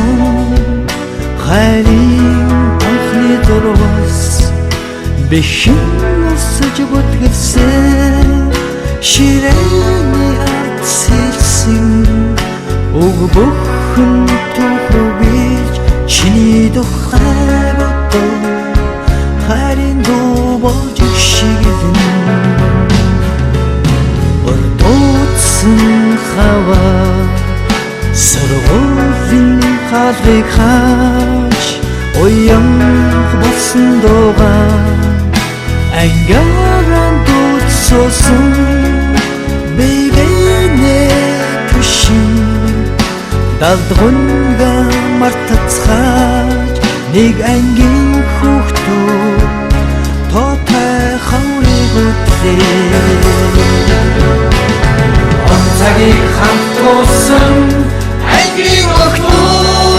болсон хайрын анхны зурвас бэхэн усаж бүтгэрсэн ширээний ацэлсэн уг бүхэн түүхвэж чиний тухай бодоо хайрын дуу болж шигдэн ордоцсон хаваа сөргөлийн халыг хааж уян болсон дуугаа ангааран дуудсан бэйбэнэ түшин далдгунга мартацгааж нэг ангийн хүүхдөө тоотой хаврыг үтлээ он цагийг хамт туусан ангийн охтоо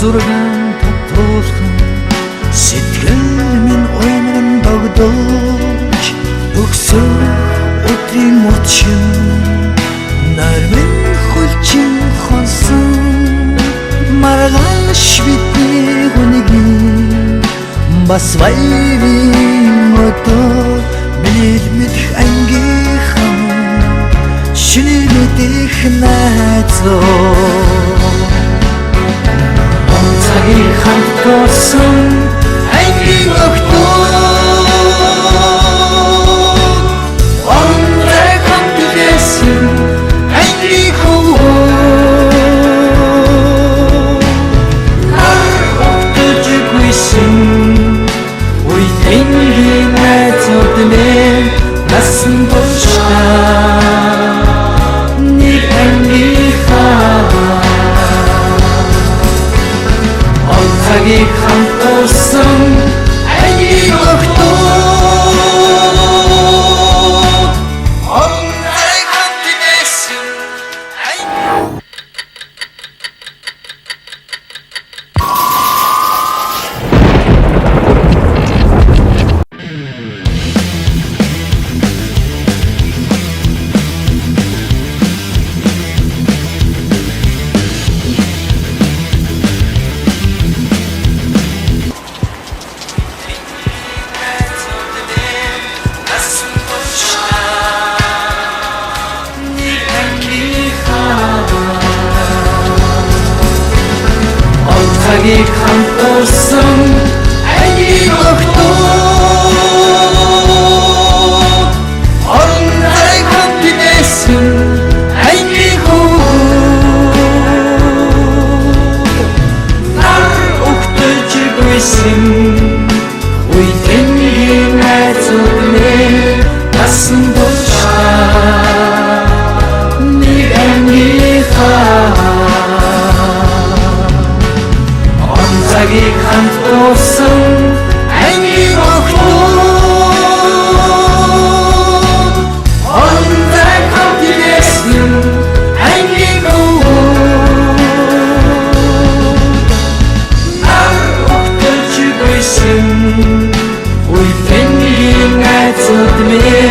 зургаан татуулхан сэтгэл минь уймран богдож өгсөн өдрийн мөчн нар минь хөлчин хонсон маргааш бидний хүнгийн бас вайвын өдөр миний мэдх ангийнхан шинэ мэдих найзлоо цагийг хамт туусан ангийн охтоо онцгой хамт байсан ангийн хөвөө охтож гүйсэн үеийн найзууд минь насан туршдаа нэг ангийнхаа цагийг хамт туусан ангийн охтоо онцгой хамт байсан цагийг хамт туусан ангийн охтоо онцгой хамт байсан ангийн хөвөө нар өгтөж гүйсэн үеийн найзууд минь насан туршдаа нэг ангийнхаа цагийг хамт туусан ангийн охтоо онцгой хамт байсан ангийн хөвөө нар өгтөж में